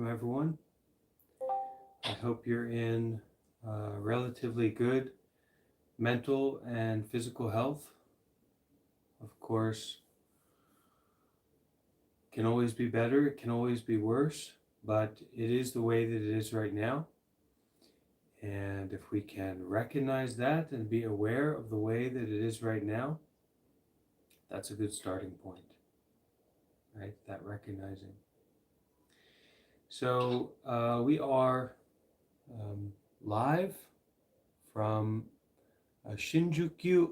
Everyone. I hope you're in relatively good mental and physical health. Of course, it can always be better, it can always be worse, but it is the way that it is right now. And if we can recognize that and be aware of the way that it is right now, that's a good starting point, right? That recognizing. So we are live from Shinjuku,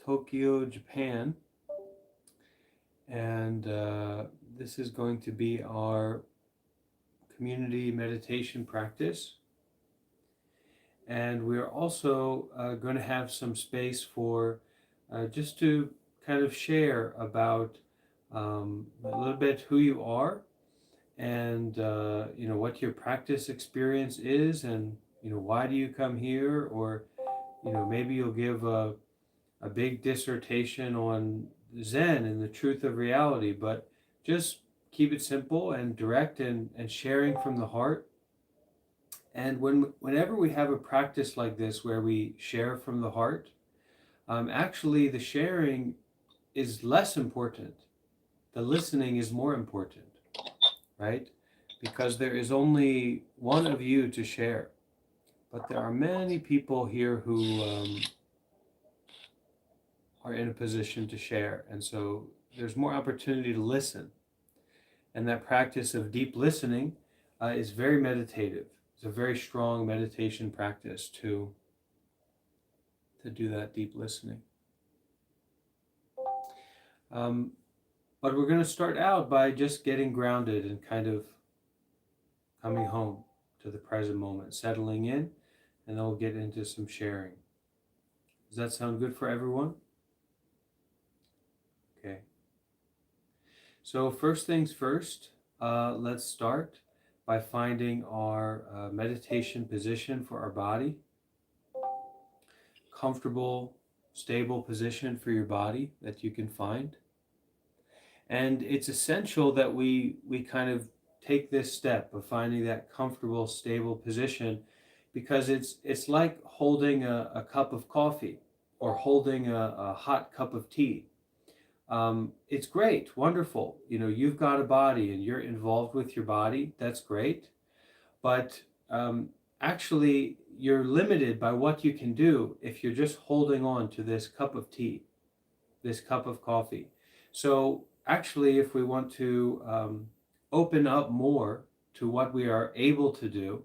Tokyo, Japan, and this is going to be our community meditation practice. And we're also going to have some space for just to kind of share about a little bit who you are and what your practice experience is, and why do you come here, or maybe you'll give a big dissertation on Zen and the truth of reality, but just keep it simple and direct and sharing from the heart. And whenever we have a practice like this where we share from the heart, actually the sharing is less important. The listening is more important, right? Because there is only one of you to share. But there are many people here who are in a position to share. And so there's more opportunity to listen. And that practice of deep listening is very meditative. It's a very strong meditation practice to do that deep listening. But we're going to start out by just getting grounded and kind of coming home to the present moment, settling in, and then we'll get into some sharing. Does that sound good for everyone? Okay. So first things first, let's start by finding our meditation position for our body. Comfortable, stable position for your body that you can find. And it's essential that we kind of take this step of finding that comfortable, stable position, because it's like holding a cup of coffee or holding a hot cup of tea. It's great, wonderful. You've got a body and you're involved with your body. That's great. But actually, you're limited by what you can do if you're just holding on to this cup of tea, this cup of coffee. So actually, if we want to open up more to what we are able to do,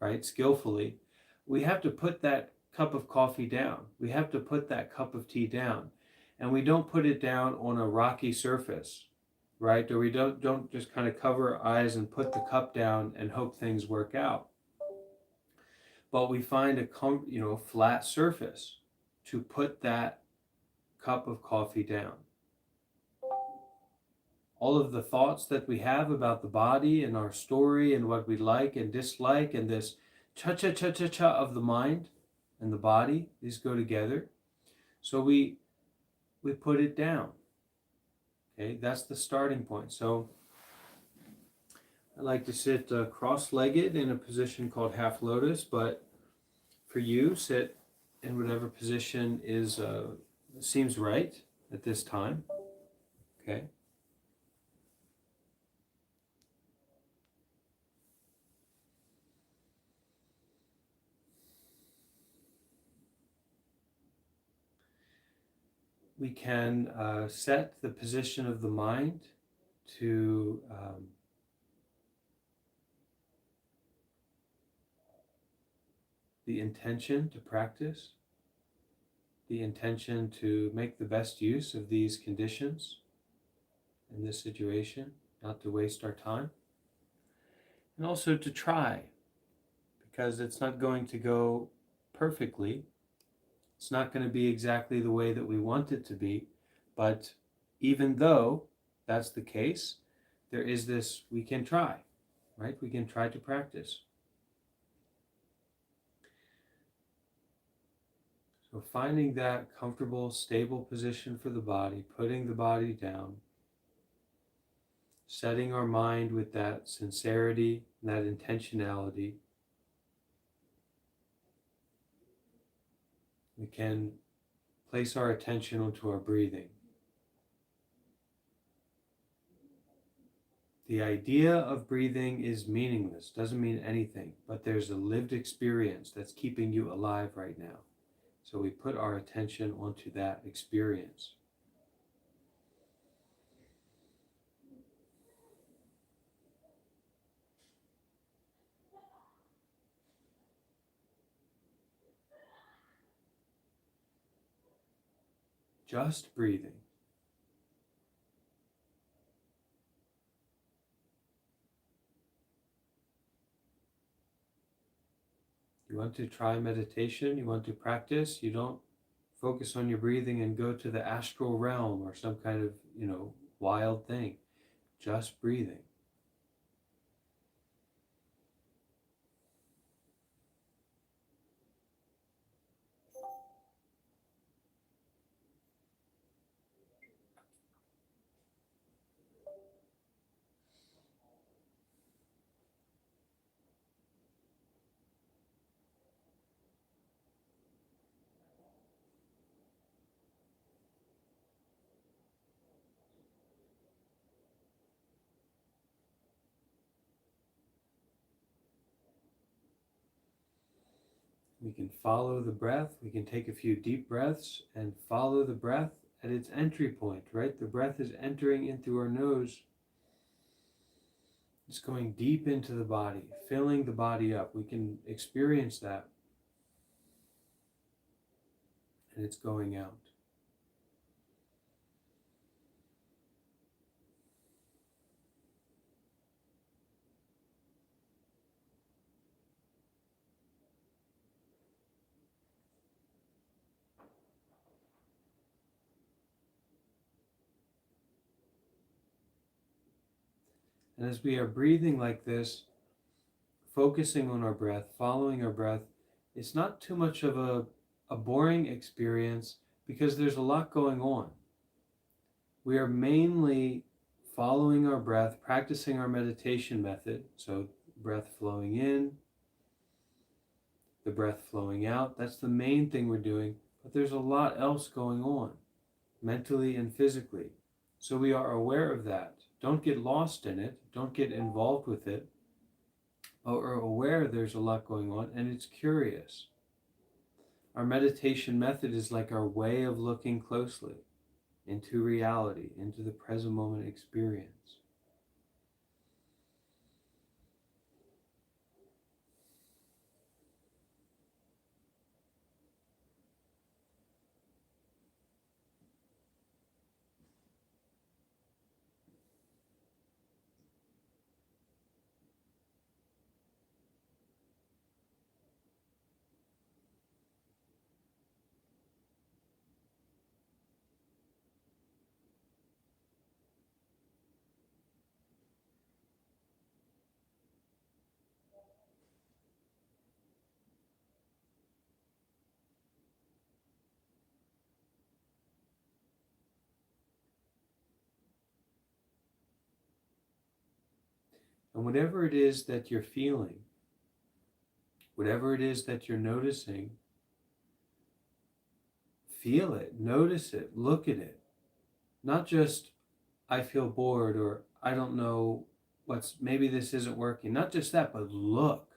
right, skillfully, we have to put that cup of coffee down. We have to put that cup of tea down. And we don't put it down on a rocky surface, right? Or we don't just kind of cover our eyes and put the cup down and hope things work out. But we find a flat surface to put that cup of coffee down. All of the thoughts that we have about the body and our story and what we like and dislike and this cha-cha-cha-cha-cha of the mind and the body, these go together. So we put it down. Okay, that's the starting point. So I like to sit cross-legged in a position called half lotus, but for you, sit in whatever position seems right at this time. Okay. We can set the position of the mind to the intention to practice, the intention to make the best use of these conditions in this situation, not to waste our time, and also to try, because it's not going to go perfectly. It's not going to be exactly the way that we want it to be, but even though that's the case, there is this, we can try, right? We can try to practice. So finding that comfortable, stable position for the body, putting the body down, setting our mind with that sincerity and that intentionality, we can place our attention onto our breathing. The idea of breathing is meaningless, doesn't mean anything, but there's a lived experience that's keeping you alive right now. So we put our attention onto that experience. Just breathing. You want to try meditation, you want to practice, you don't focus on your breathing and go to the astral realm or some kind of, wild thing. Just breathing. We can follow the breath. We can take a few deep breaths and follow the breath at its entry point, right? The breath is entering in through our nose. It's going deep into the body, filling the body up. We can experience that. And it's going out. And as we are breathing like this, focusing on our breath, following our breath, it's not too much of a boring experience because there's a lot going on. We are mainly following our breath, practicing our meditation method. So, breath flowing in, the breath flowing out. That's the main thing we're doing. But there's a lot else going on, mentally and physically. So, we are aware of that. Don't get lost in it, don't get involved with it. But we're aware there's a lot going on and it's curious. Our meditation method is like our way of looking closely into reality, into the present moment experience. And whatever it is that you're feeling, whatever it is that you're noticing, feel it, notice it, look at it. Not just, I feel bored or I don't know maybe this isn't working. Not just that, but look,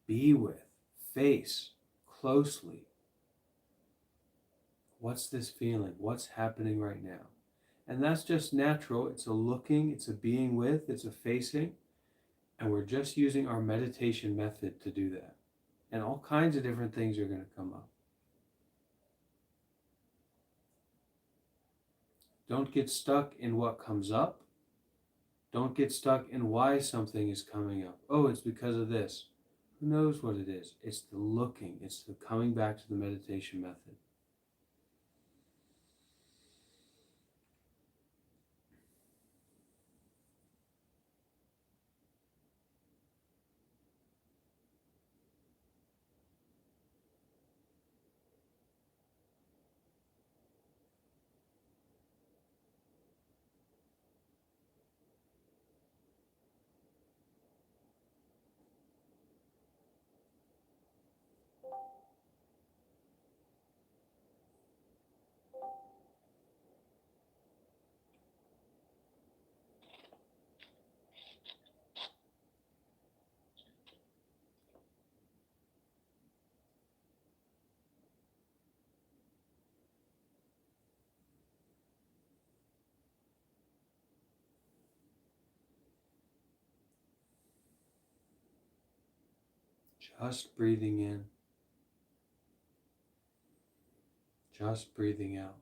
be with, face closely. What's this feeling? What's happening right now? And that's just natural. It's a looking, it's a being with, it's a facing. And we're just using our meditation method to do that. And all kinds of different things are going to come up. Don't get stuck in what comes up. Don't get stuck in why something is coming up. Oh, it's because of this. Who knows what it is? It's the looking. It's the coming back to the meditation method. Just breathing in, just breathing out.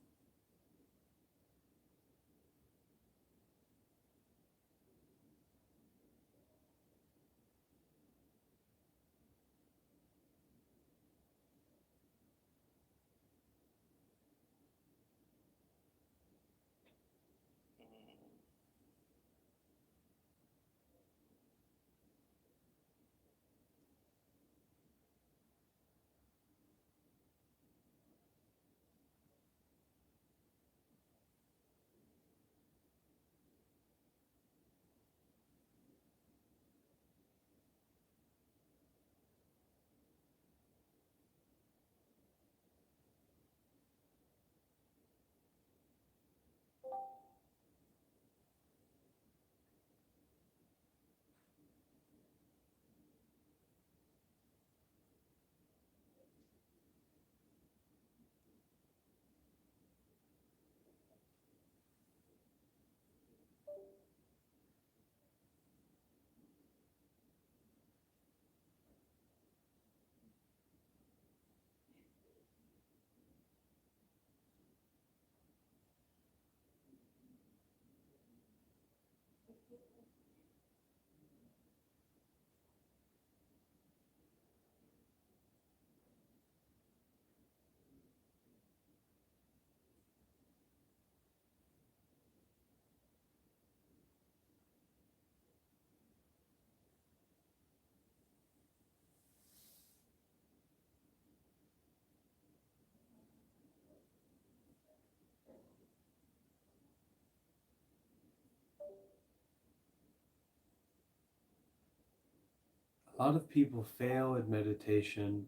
A lot of people fail at meditation,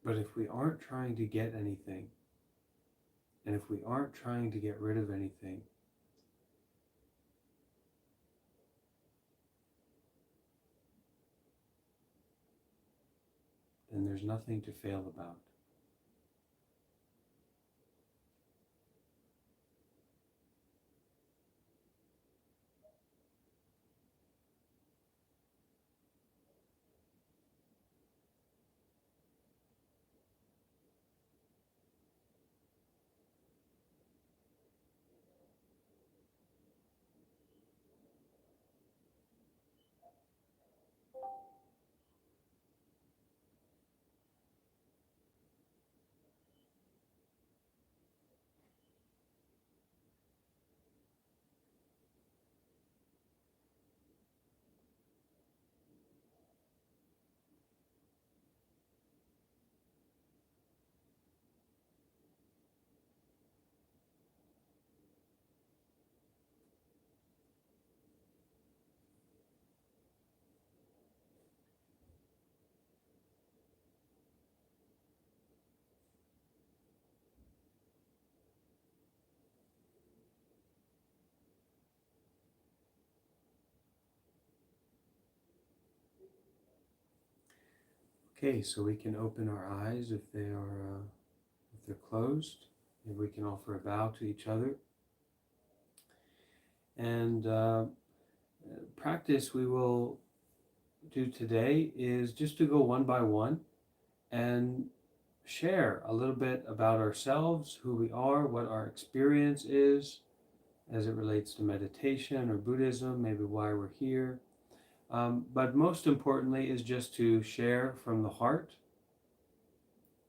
but if we aren't trying to get anything, and if we aren't trying to get rid of anything, then there's nothing to fail about. Okay, so we can open our eyes if they're closed. Maybe we can offer a bow to each other. And practice we will do today is just to go one by one and share a little bit about ourselves, who we are, what our experience is as it relates to meditation or Buddhism, maybe why we're here. But most importantly is just to share from the heart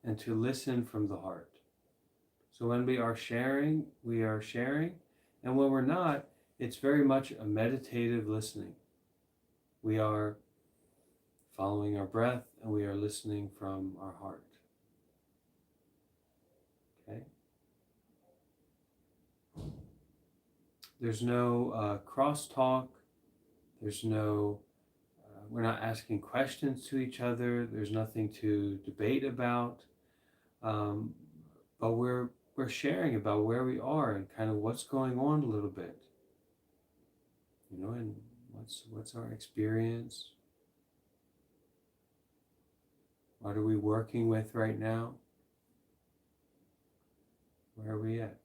and to listen from the heart. So when we are sharing, we are sharing. And when we're not, it's very much a meditative listening. We are following our breath and we are listening from our heart. Okay? There's no crosstalk. There's no, we're not asking questions to each other. There's nothing to debate about. But we're sharing about where we are and kind of what's going on a little bit. You know, and what's our experience? What are we working with right now? Where are we at?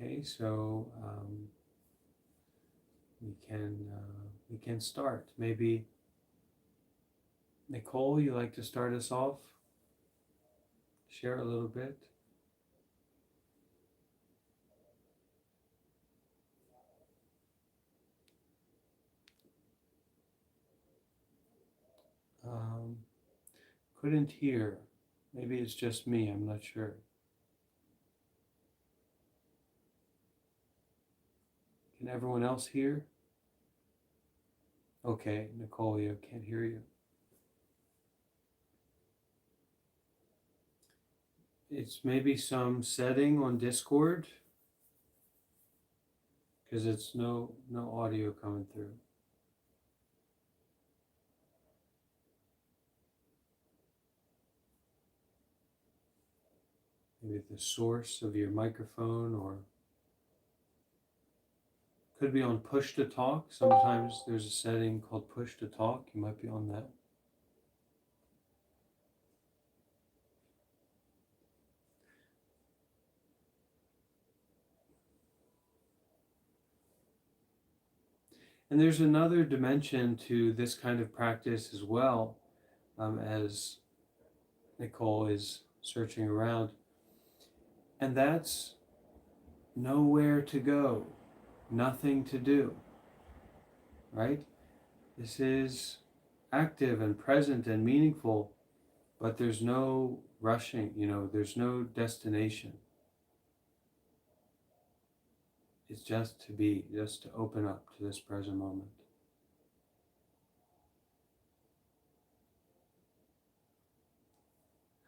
Okay, so we can start. Maybe Nicole, you like to start us off? Share a little bit. Um, couldn't hear. Maybe it's just me. I'm not sure. Can everyone else hear? Okay, Nicole, you can't hear you. It's maybe some setting on Discord because it's no audio coming through. Maybe the source of your microphone, or could be on push to talk. Sometimes there's a setting called push to talk. You might be on that. And there's another dimension to this kind of practice as well, as Nicole is searching around, and that's nowhere to go, nothing to do, right? This is active and present and meaningful, but there's no rushing, there's no destination. It's just to be, just to open up to this present moment.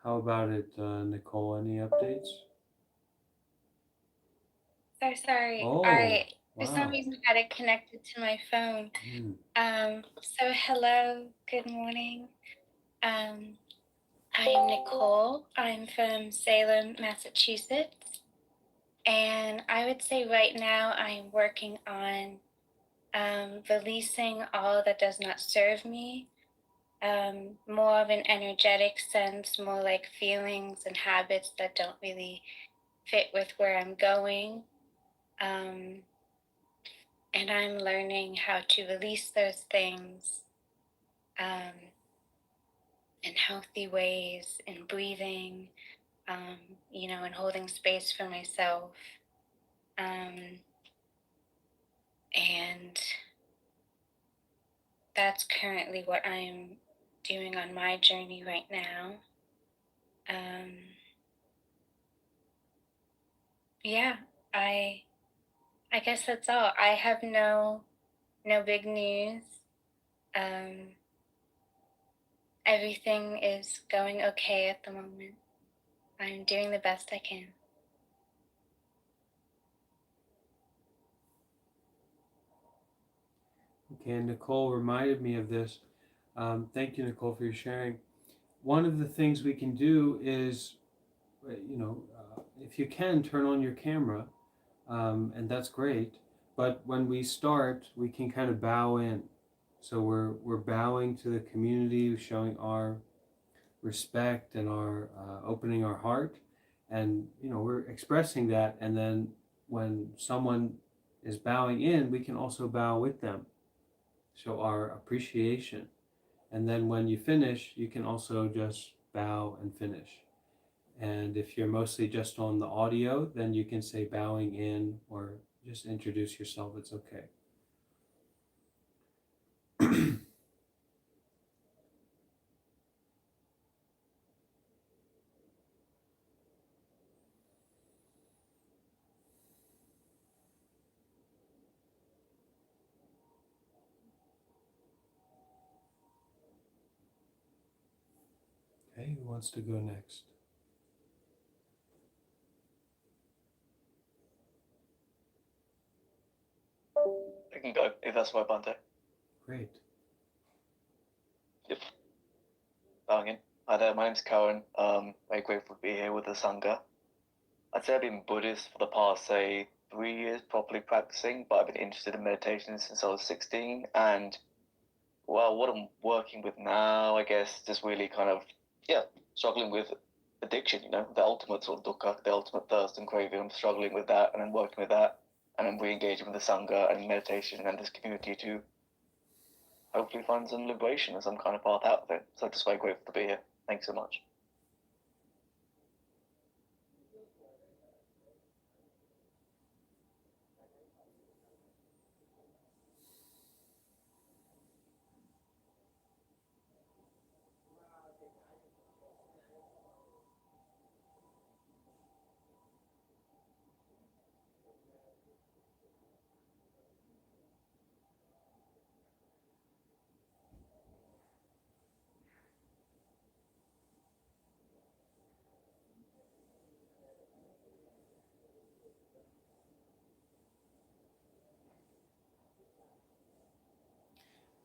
How about it, Nicole? Any updates? So sorry. Oh, For some wow. reason, had it connected to my phone. So hello, good morning. I am Nicole. I'm from Salem, Massachusetts. And I would say right now I'm working on releasing all that does not serve me. More of an energetic sense, more like feelings and habits that don't really fit with where I'm going. And I'm learning how to release those things in healthy ways, in breathing, and holding space for myself. And that's currently what I'm doing on my journey right now. Yeah, I I guess that's all. I have no big news. Um, Everything is going okay at the moment. I'm doing the best I can. Okay, and Nicole reminded me of this. Thank you, Nicole, for your sharing. One of the things we can do is, if you can, turn on your camera, and that's great. But when we start, we can kind of bow in. So we're bowing to the community, showing our respect and our opening our heart, and we're expressing that. And then when someone is bowing in, we can also bow with them, show our appreciation. And then when you finish, you can also just bow and finish. And if you're mostly just on the audio, then you can say bowing in or just introduce yourself. It's okay. Okay, who wants to go next? I can go if that's my Bante. Great. Yep. Bowing in. Hi there, my name's Cohen. Very grateful to be here with the Sangha. I'd say I've been Buddhist for the past, say, 3 years, properly practicing, but I've been interested in meditation since I was 16. And, well, what I'm working with now, I guess, just really kind of, struggling with addiction, the ultimate sort of dukkha, the ultimate thirst and craving. I'm struggling with that, and I'm working with that, and I'm re-engaging with the sangha and meditation and this community to hopefully find some liberation and some kind of path out of it. So I'm just very grateful to be here. Thanks so much.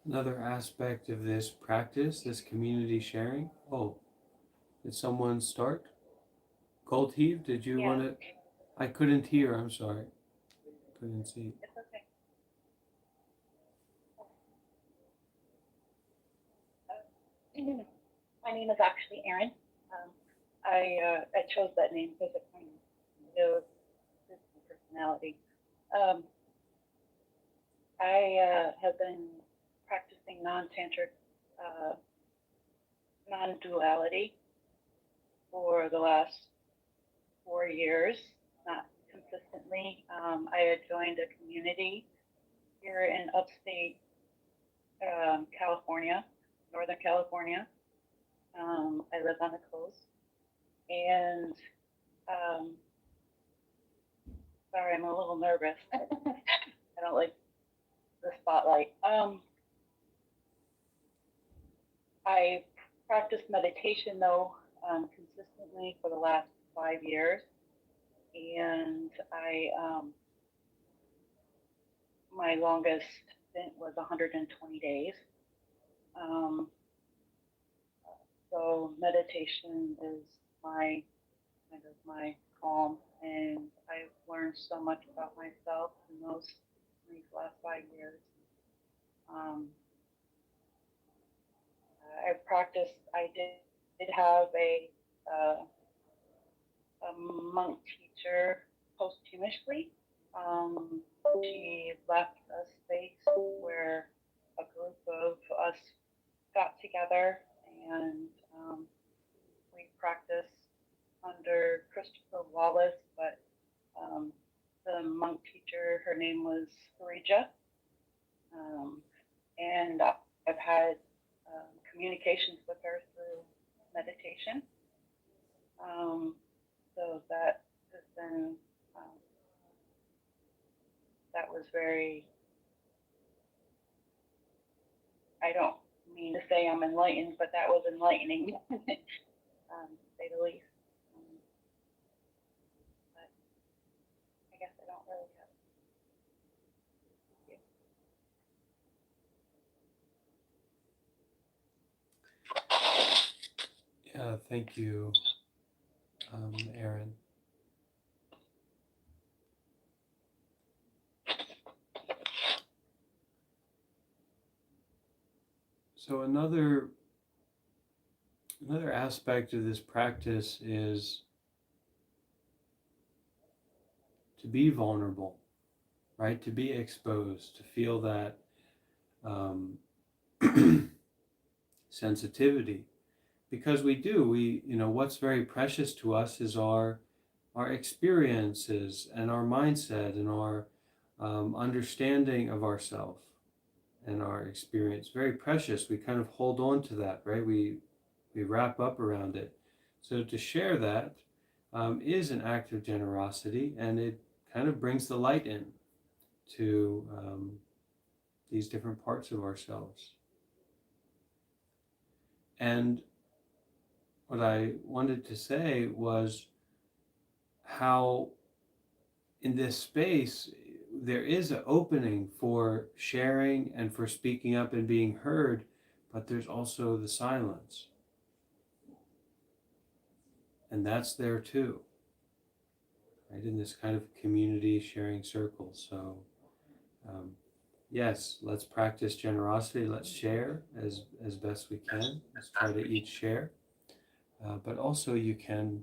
Another aspect of this practice, this community sharing. Oh, did someone start? Gold Heave, did you want to? I couldn't hear, I'm sorry. Couldn't see. It's okay. My name is actually Erin. I chose that name because it kind of knows my personality. I have been practicing non-tantric, non-duality for the last 4 years, not consistently. I had joined a community here in upstate California, Northern California. I live on the coast, and sorry, I'm a little nervous. I don't like the spotlight. I practiced meditation though consistently for the last 5 years, and my longest stint was 120 days. So meditation is my kind of my calm, and I've learned so much about myself in these last 5 years. I practiced. I did have a monk teacher posthumously. She left a space where a group of us got together, and we practiced under Christopher Wallace, but the monk teacher, her name was Harija, and I've had communications with her through meditation. So that has been, that was very, I don't mean to say I'm enlightened, but that was enlightening, to say the least. But I guess I don't really have. Yeah, thank you, Erin. So another aspect of this practice is to be vulnerable, right? To be exposed, to feel that sensitivity, because we what's very precious to us is our experiences and our mindset and our understanding of ourself and our experience. Very precious. We kind of hold on to that, right? We wrap up around it. So to share that is an act of generosity, and it kind of brings the light in to these different parts of ourselves. And what I wanted to say was how in this space there is an opening for sharing and for speaking up and being heard, but there's also the silence. And that's there too, right? In this kind of community sharing circle. So yes, let's practice generosity. Let's share as best we can. Let's try to each share. but also you can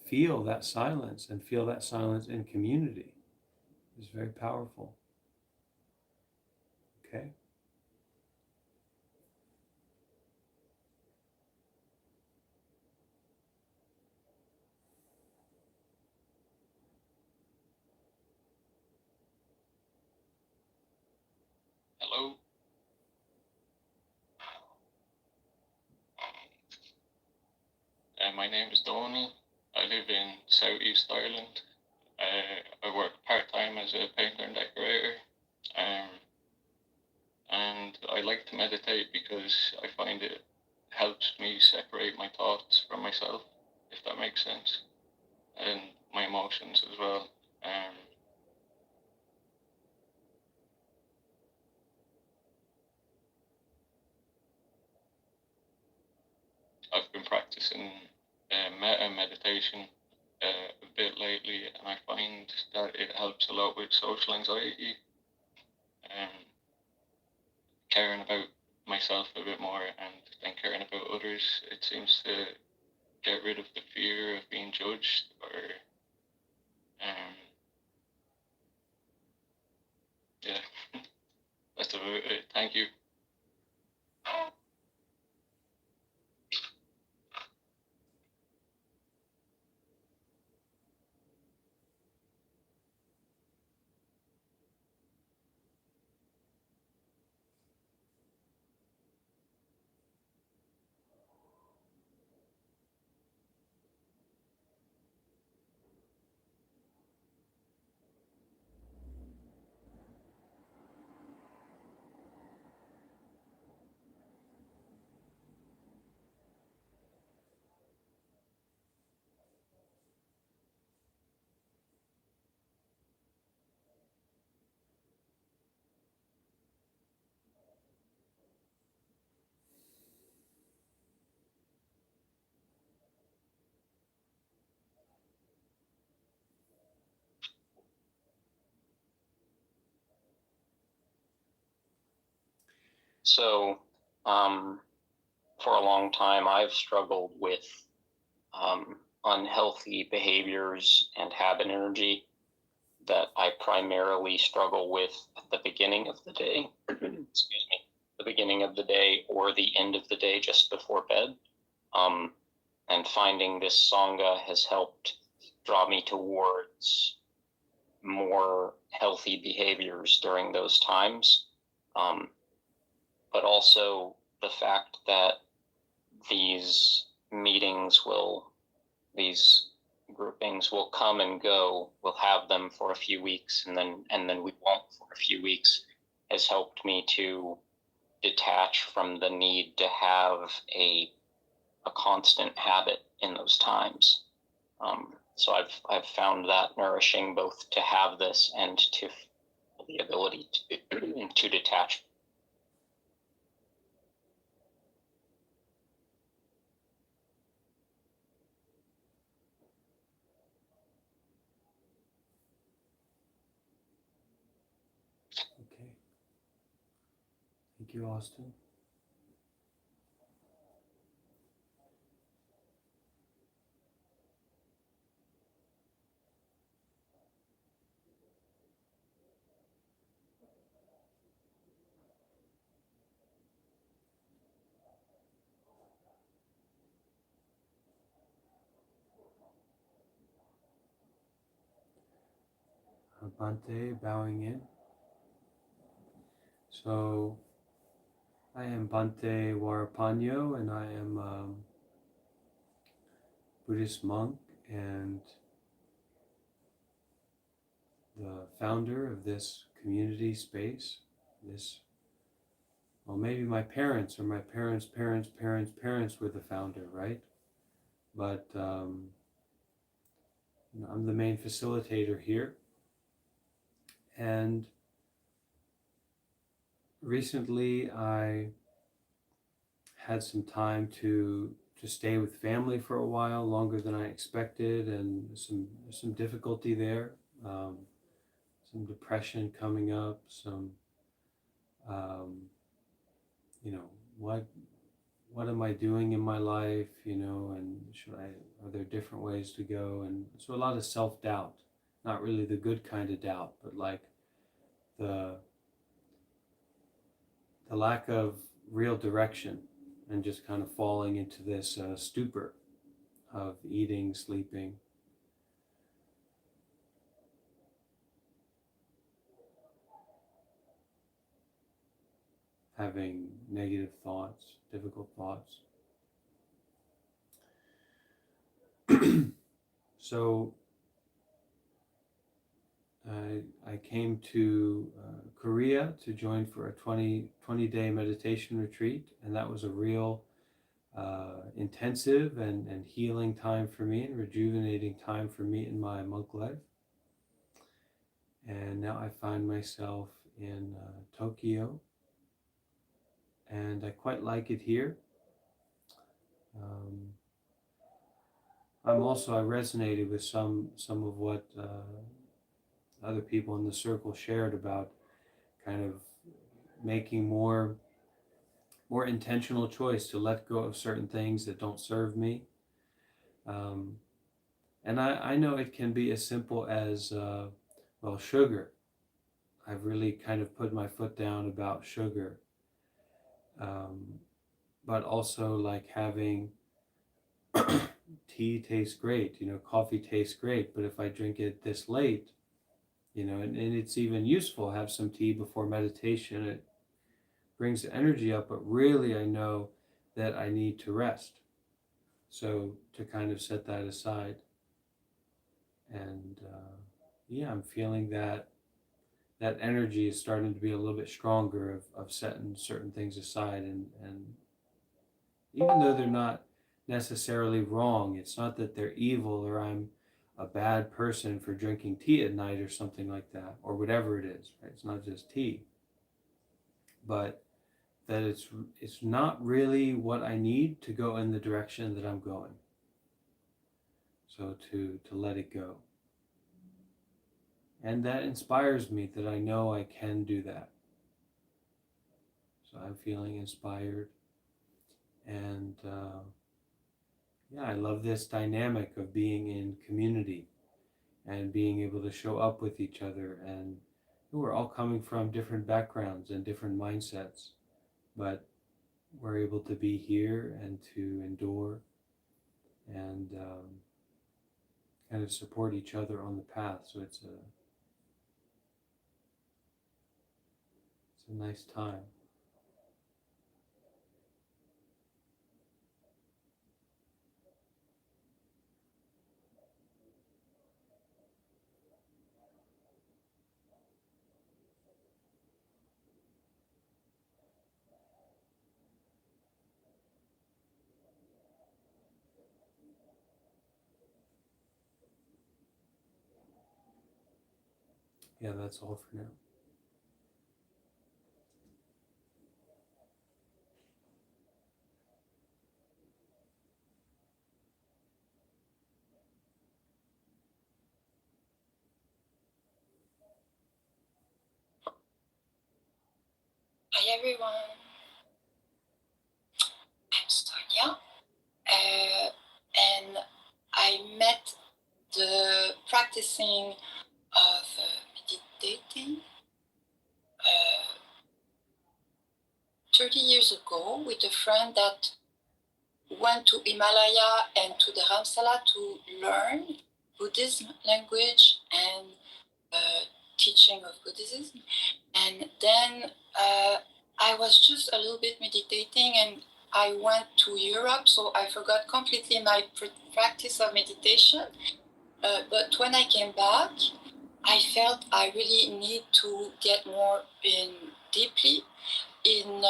feel that silence and feel that silence in community. It's very powerful. Okay. Hello. My name is Donal. I live in Southeast Ireland. I work part-time as a painter and decorator. Um, and I like to meditate because I find it helps me separate my thoughts from myself, if that makes sense, and my emotions as well. Um, I've been practicing metta meditation a bit lately, and I find that it helps a lot with social anxiety, um, caring about myself a bit more, and then caring about others. It seems to get rid of the fear of being judged, or um, yeah, that's about it. Thank you. So, for a long time, I've struggled with unhealthy behaviors and habit energy that I primarily struggle with at the beginning of the day. Excuse me, the beginning of the day or the end of the day, just before bed. And finding this Sangha has helped draw me towards more healthy behaviors during those times. But also the fact that these meetings these groupings will come and go. We'll have them for a few weeks, and then we won't for a few weeks, has helped me to detach from the need to have a constant habit in those times. So I've found that nourishing, both to have this and to the ability to detach. Okay. Thank you, Austin. Bhante, bowing in. So, I am Bhante Warapanyo, and I am Buddhist monk and the founder of this community space. This, well, maybe my parents or my parents' parents' parents' parents were the founder, right? But I'm the main facilitator here. And recently I had some time to stay with family for a while, longer than I expected, and some difficulty there, some depression coming up, some you know what what am I doing in my life, and are there different ways to go? And so a lot of self-doubt, not really the good kind of doubt, but like the lack of real direction, and just kind of falling into this stupor of eating, sleeping, having negative thoughts, difficult thoughts. So I came to Korea to join for a 20-day meditation retreat, and that was a real intensive and healing time for me, and rejuvenating time for me in my monk life. And now I find myself in Tokyo, and I quite like it here. I resonated with some of what other people in the circle shared about kind of making more intentional choice to let go of certain things that don't serve me. And I know it can be as simple as, sugar. I've really kind of put my foot down about sugar. But also like having tea tastes great, coffee tastes great, but if I drink it this late, and it's even useful, have some tea before meditation. It brings the energy up, but really I know that I need to rest. So to kind of set that aside. And I'm feeling that energy is starting to be a little bit stronger of setting certain things aside. And even though they're not necessarily wrong, it's not that they're evil or I'm a bad person for drinking tea at night or something like that, or whatever it is, right? It's not just tea. But that it's not really what I need to go in the direction that I'm going. So to let it go. And that inspires me, that I know I can do that. So I'm feeling inspired. And I love this dynamic of being in community and being able to show up with each other. And we're all coming from different backgrounds and different mindsets, but we're able to be here and to endure and kind of support each other on the path. So it's a nice time. Yeah, that's all for now. Hi everyone, I'm Sonia, and I met the practicing of meditating 30 years ago with a friend that went to Himalaya and to the Ramsala to learn Buddhism language and teaching of Buddhism. And then I was just a little bit meditating, and I went to Europe, so I forgot completely my practice of meditation. But when I came back, I felt I really need to get more in deeply in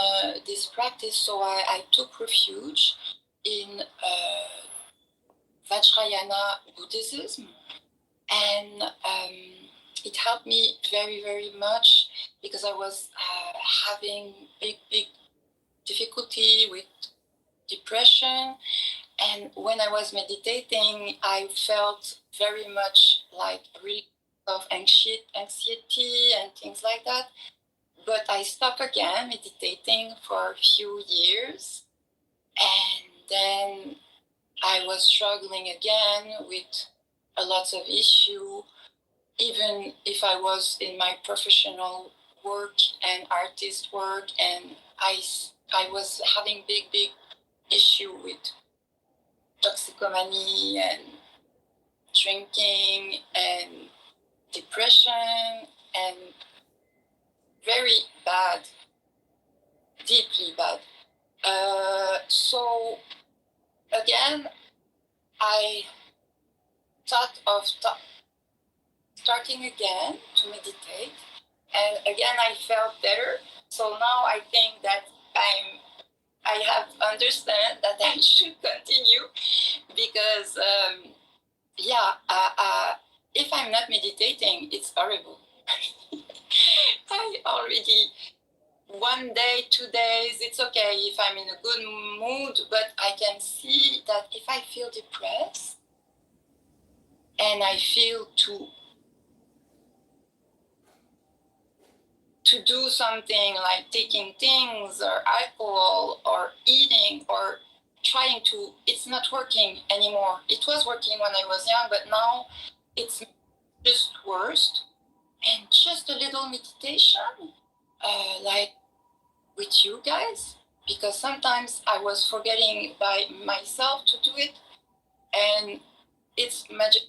this practice. So I took refuge in Vajrayana Buddhism, and it helped me very, very much because I was having big difficulty with depression. And when I was meditating, I felt very much like relief of anxiety and things like that. But I stopped again meditating for a few years. And then I was struggling again with a lot of issue, even if I was in my professional work and artist work, and I was having big issue with toxicomany and drinking and depression, and very bad, deeply bad. So again, I thought of starting again to meditate, and again I felt better. So now I think that I have understand that I should continue, because if I'm not meditating, it's horrible. I already 1 day, 2 days, it's okay if I'm in a good mood, but I can see that if I feel depressed and I feel to do something like taking things or alcohol or eating or trying to, it's not working anymore. It was working when I was young, but now it's just worse. And just a little meditation, like with you guys, because sometimes I was forgetting by myself to do it, and it's magic.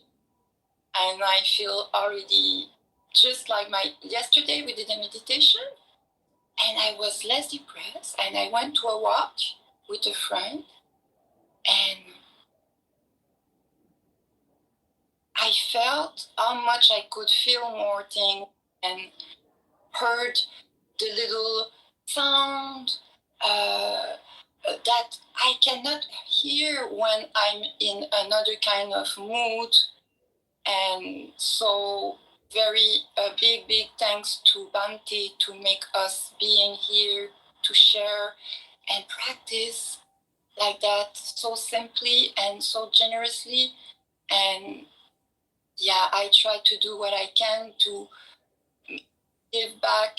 And I feel already just like yesterday we did a meditation, and I was less depressed, and I went to a walk with a friend, and I felt how much I could feel more things and heard the little sound that I cannot hear when I'm in another kind of mood. And so very big thanks to Bhante to make us being here to share and practice like that so simply and so generously. And yeah, I try to do what I can to give back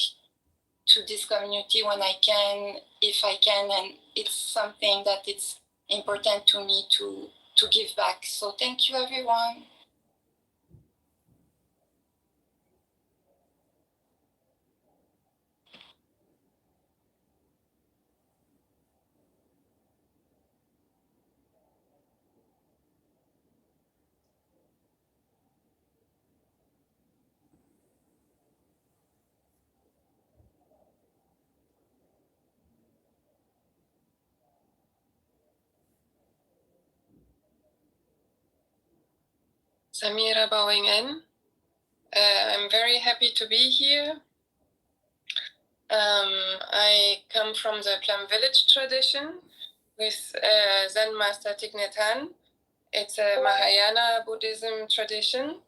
to this community when I can, if I can, and it's something that it's important to me to give back. So thank you, everyone. Samira bowing in. I'm very happy to be here. I come from the Plum Village tradition with Zen Master Thich Nhat Hanh. It's a Mahayana Buddhism tradition.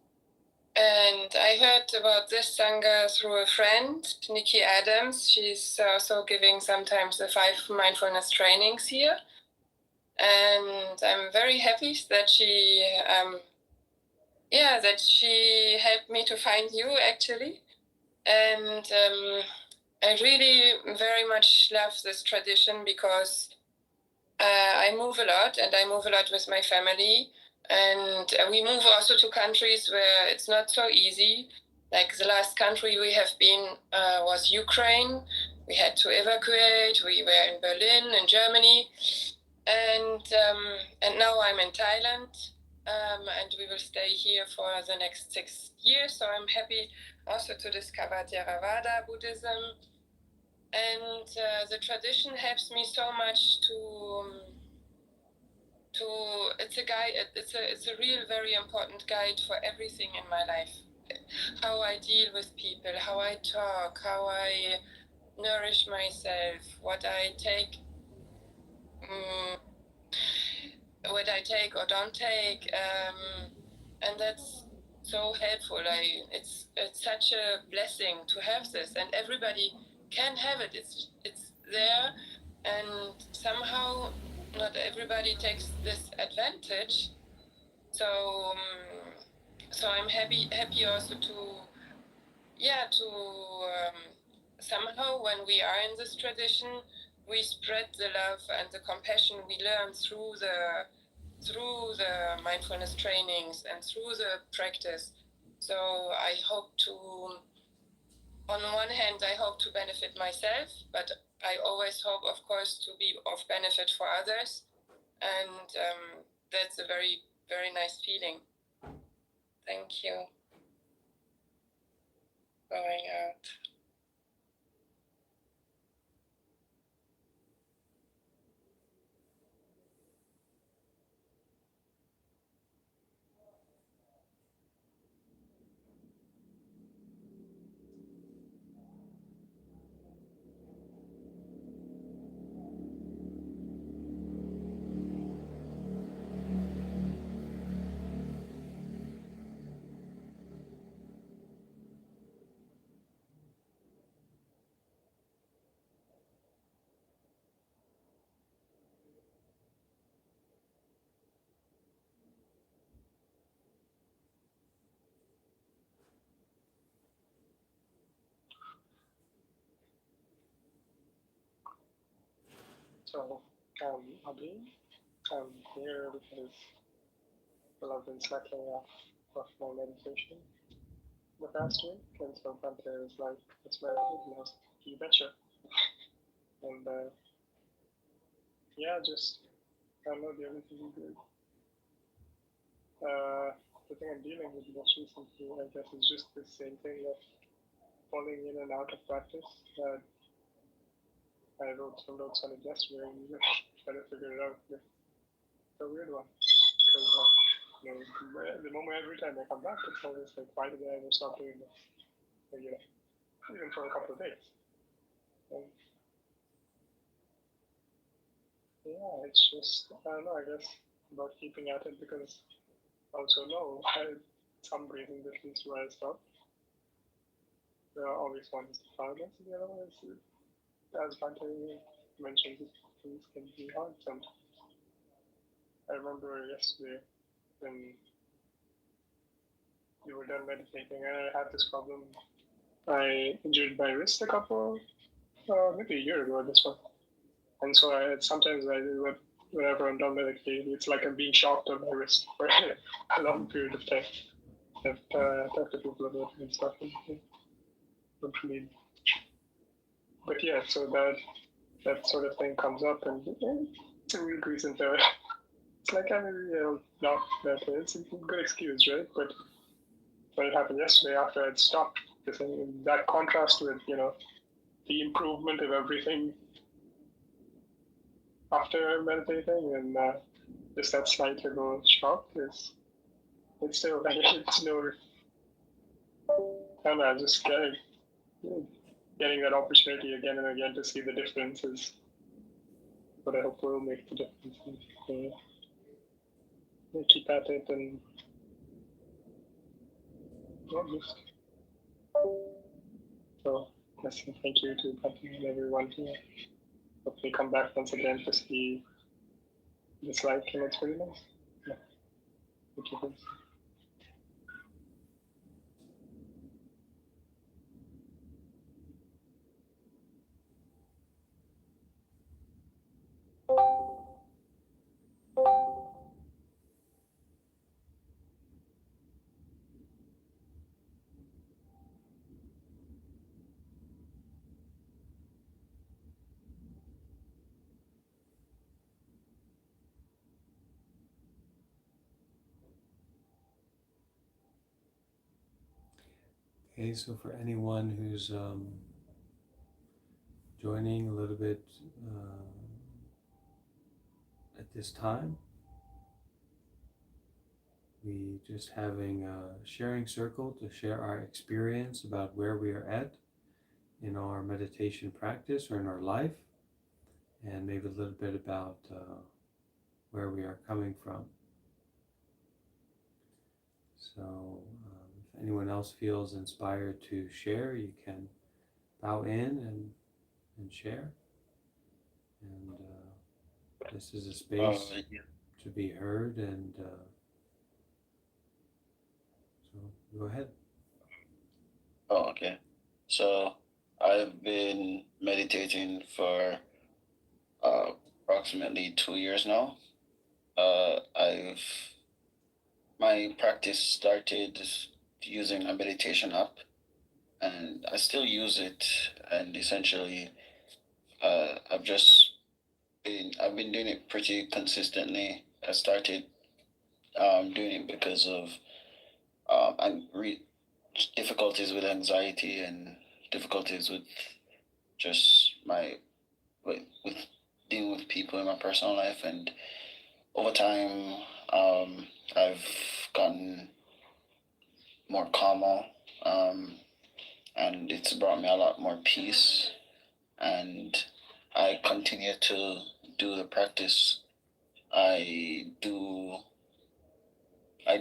And I heard about this Sangha through a friend, Nikki Adams. She's also giving sometimes the 5 mindfulness trainings here. And I'm very happy that she helped me to find you, actually. And I really very much love this tradition because I move a lot, and I move a lot with my family. And we move also to countries where it's not so easy. Like the last country we have been was Ukraine. We had to evacuate. We were in Berlin, in Germany. And now I'm in Thailand. And we will stay here for the next 6 years. So I'm happy also to discover Theravada Buddhism. And the tradition helps me so much it's a real very important guide for everything in my life. How I deal with people, how I talk, how I nourish myself, what I take or don't take, and that's so helpful. It's such a blessing to have this, and everybody can have it. It's there, and somehow not everybody takes this advantage. So I'm happy also to somehow when we are in this tradition, we spread the love and the compassion we learn through the mindfulness trainings and through the practice. So I hope to, on one hand, I hope to benefit myself, but I always hope, of course, to be of benefit for others. And that's a very, very nice feeling. Thank you. Going out. So, again, I'm here because, well, I've been slacking off of my meditation the past week, and so Pante was like, let's meditate, and I was like, you betcha. And yeah, just, I don't know, the other thing good. The thing I'm dealing with most recently, I guess, is just the same thing of falling in and out of practice. I wrote some notes on it yesterday and trying to figure it out. It's a weird one. Because, the moment every time I come back, it's always like, why did I ever stop doing this? Like, even for a couple of days. And yeah, it's just, I don't know, I guess, about keeping at it because I also know some reason this leads to where I stop. There are always one is the hardness, and the other one is, as Bante mentioned, things can be hard sometimes. I remember yesterday when you were done meditating, and I had this problem. I injured my wrist maybe a year ago at this point. And so sometimes whenever I'm done meditating, it's like I'm being shocked on my wrist for a long period of time. I've talked to people about it and stuff. But yeah, so that sort of thing comes up, and it's a weird reason to. It's like I mean, not that it's a good excuse, right? But it happened yesterday after I'd stopped. That contrast with the improvement of everything after meditating and just that slight little shock is it's still like it's no. I don't know, just getting that opportunity again and again to see the differences. But I hope will make the difference. We'll keep at it and just. So, yes, thank you to Patty and everyone here. Hopefully, come back once again to see this light, and it's really nice. Yeah. Thank you. Okay, so for anyone who's joining a little bit at this time, we just having a sharing circle to share our experience about where we are at in our meditation practice or in our life, and maybe a little bit about where we are coming from. So if anyone else feels inspired to share, you can bow in and share. And this is a space to be heard, and so go ahead. Oh, okay. So I've been meditating for approximately 2 years now. I've my practice started using a meditation app, and I still use it. And essentially, I've been doing it pretty consistently. I started doing it because of difficulties with anxiety and difficulties with just with dealing with people in my personal life, and over time, I've gotten more calmer, and it's brought me a lot more peace. And I continue to do the practice. I do. I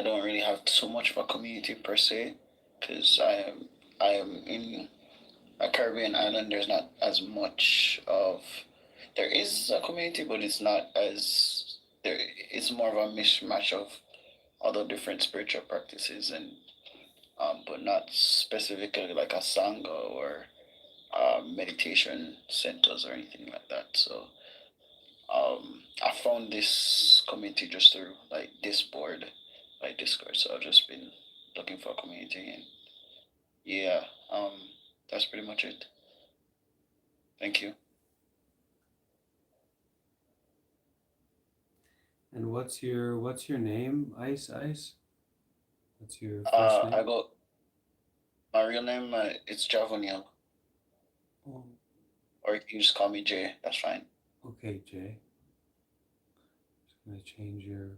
don't really have so much of a community per se, because I am in a Caribbean island. There's not as much of there is a community, but it's not as there. It's more of a mishmash of other different spiritual practices, and but not specifically like a sangha or meditation centers or anything like that. So I found this community just through like Discord, like Discord. So I've just been looking for a community, and yeah, that's pretty much it. Thank you. And what's your name, Ice Ice? What's your first name? I got my real name. It's Javoniel, Oh, or you can just call me Jay. That's fine. okay, Jay. Just gonna change your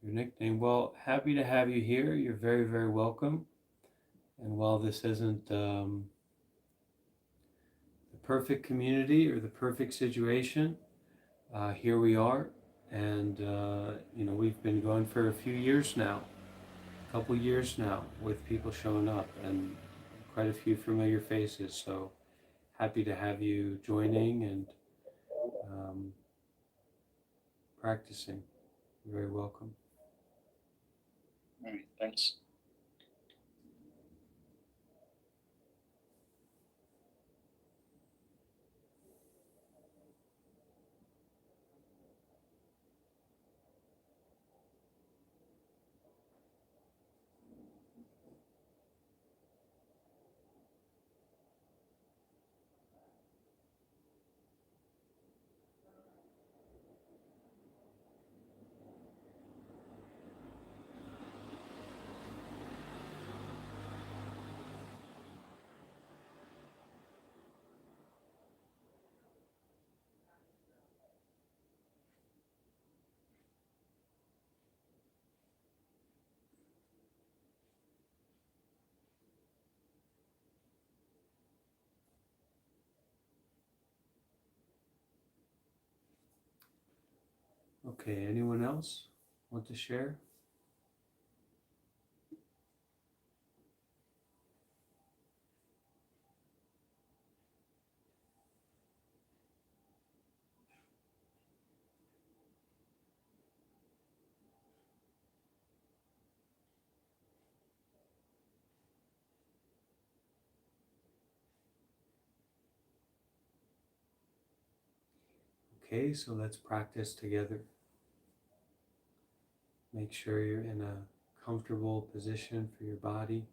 nickname. Well, happy to have you here. You're very, very welcome. And while this isn't the perfect community or the perfect situation, here we are. And we've been going for a few years now, a couple years now, with people showing up and quite a few familiar faces. So happy to have you joining and practicing. You're very welcome. All right, thanks. Okay, anyone else want to share? Okay, so let's practice together. Make sure you're in a comfortable position for your body.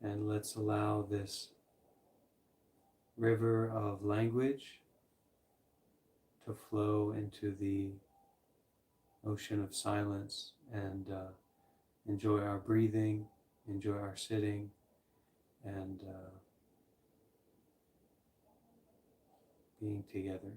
And let's allow this river of language to flow into the ocean of silence and enjoy our breathing, enjoy our sitting, and being together.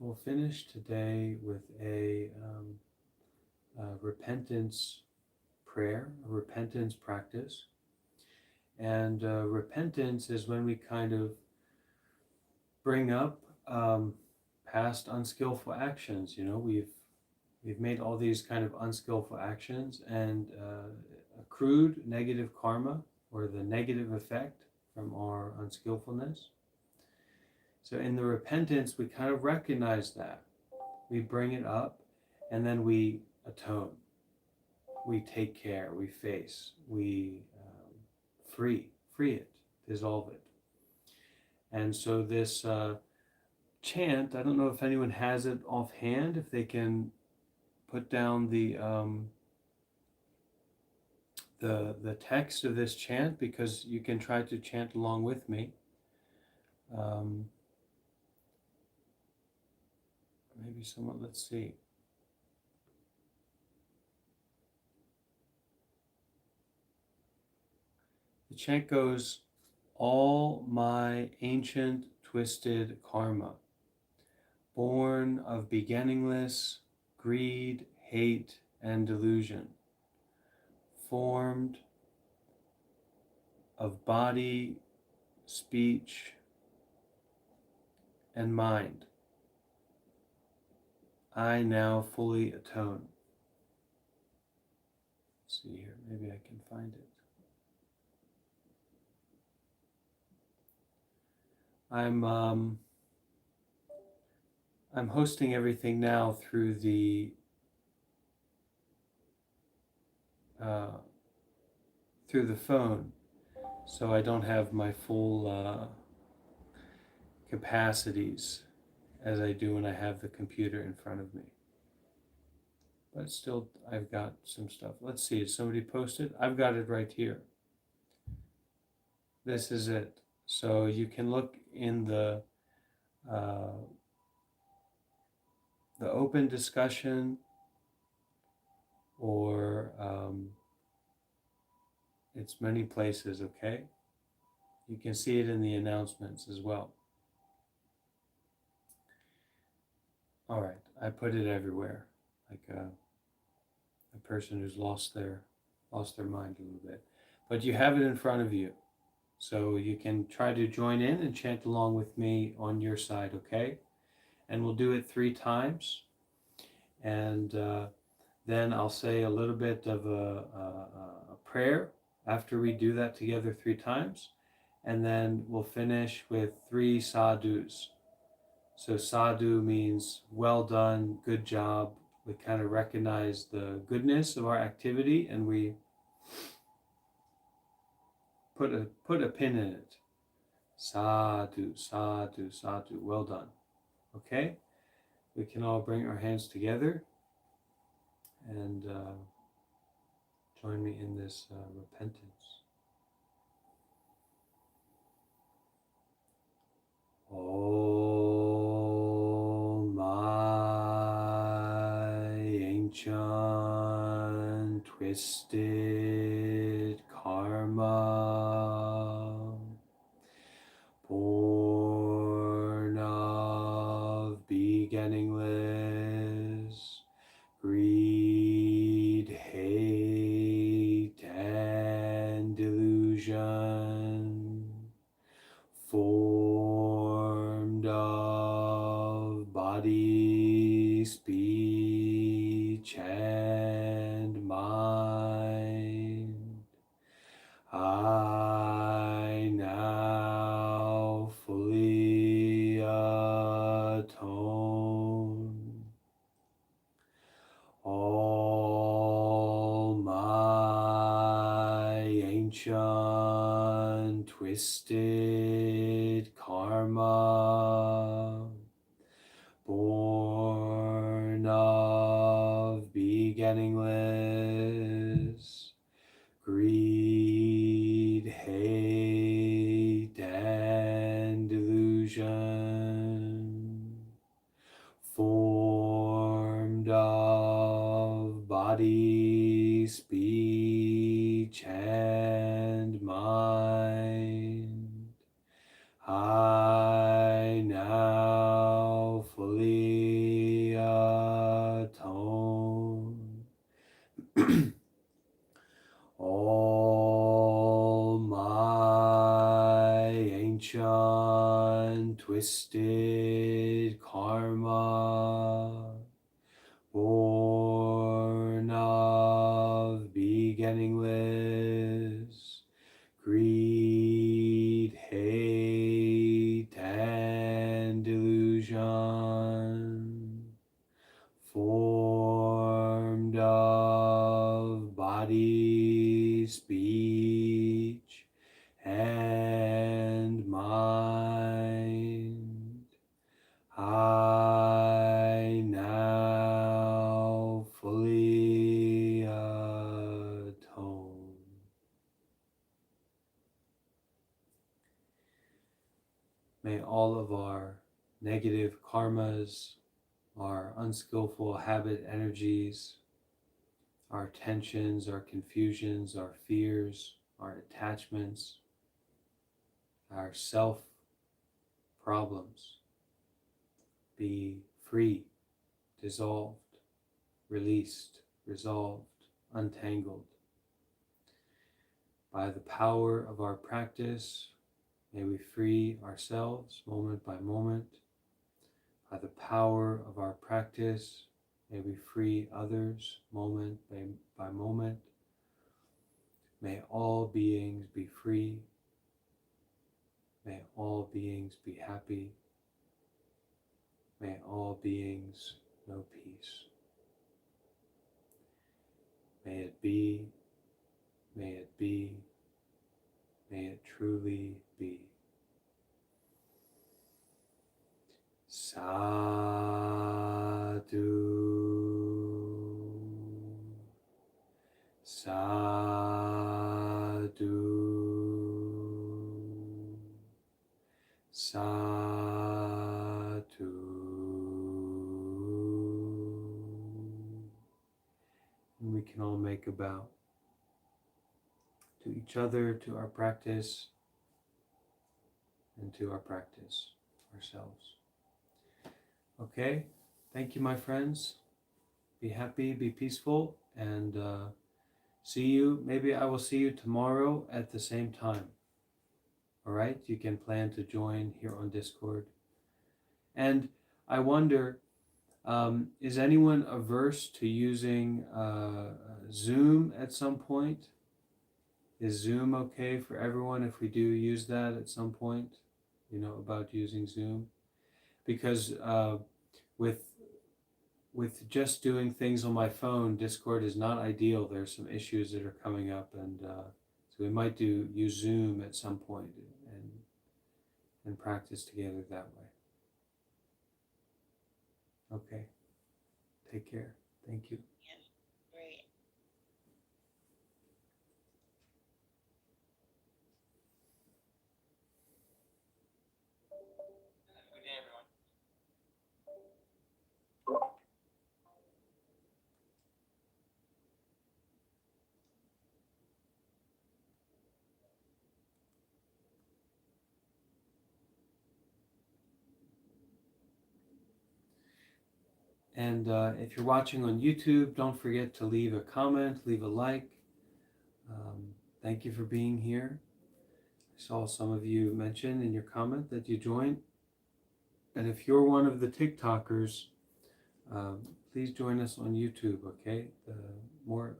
we'll finish today with a repentance prayer, a repentance practice. And repentance is when we kind of bring up past unskillful actions. You know, we've made all these kind of unskillful actions and accrued negative karma, or the negative effect from our unskillfulness. So in the repentance, we kind of recognize that. We bring it up, and then we atone. We take care, we face, we free it, dissolve it. And so this chant, I don't know if anyone has it offhand, if they can put down the text of this chant, because you can try to chant along with me. Maybe someone, let's see. The chant goes, all my ancient twisted karma, born of beginningless greed, hate, and delusion, formed of body, speech, and mind, I now fully atone. Let's see here, maybe I can find it. I'm hosting everything now through the phone, so I don't have my full capacities as I do when I have the computer in front of me. But still, I've got some stuff. Let's see, is somebody posted? I've got it right here. This is it. So you can look in the open discussion, or it's many places, okay? You can see it in the announcements as well. All right, I put it everywhere, like a person who's lost their mind a little bit. But you have it in front of you, so you can try to join in and chant along with me on your side, okay? And we'll do it 3 times, and then I'll say a little bit of a prayer after we do that together 3 times, and then we'll finish with 3 sadhus. So sadhu means well done, good job. We kind of recognize the goodness of our activity, and we put a pin in it. Sadhu, sadhu, sadhu, well done. Okay? We can all bring our hands together and join me in this repentance. Oh, my ancient twisted karma, born of beginningless greed, hate, and delusion, formed of body, speech, and mind, I now fully atone. All my ancient twisted karma, born of beginningless greed, hate, and delusion, formed of body, speech, and mind, I now fully atone. All my ancient twisted karma, born of beginningless greed, hate, and delusion, formed of body, speech, and mind, I now fully atone. May all of our negative karmas, our unskillful habit energies, our tensions, our confusions, our fears, our attachments, our self problems be free, dissolved, released, resolved, untangled. By the power of our practice, may we free ourselves moment by moment. By the power of our practice, may we free others moment by moment. May all beings be free. May all beings be happy. May all beings know peace. May it be, may it be, may it truly be. Sadhu, sadhu, sadhu. And we can all make a bow to each other, to our practice, and to our practice ourselves. Okay, thank you, my friends. Be happy, be peaceful, and see you. Maybe I will see you tomorrow at the same time. All right, you can plan to join here on Discord. And I wonder, is anyone averse to using Zoom at some point? Is Zoom okay for everyone if we do use that at some point? You know, about using Zoom? Because with just doing things on my phone, Discord is not ideal. There's some issues that are coming up, and so we might use Zoom at some point and practice together that way. Okay. Take care. Thank you. Great. Good day, everyone. And if you're watching on YouTube, don't forget to leave a comment, leave a like. Thank you for being here. I saw some of you mention in your comment that you joined. And if you're one of the TikTokers, please join us on YouTube, okay? The more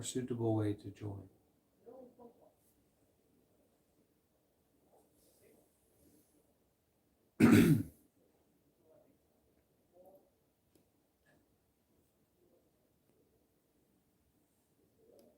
suitable way to join.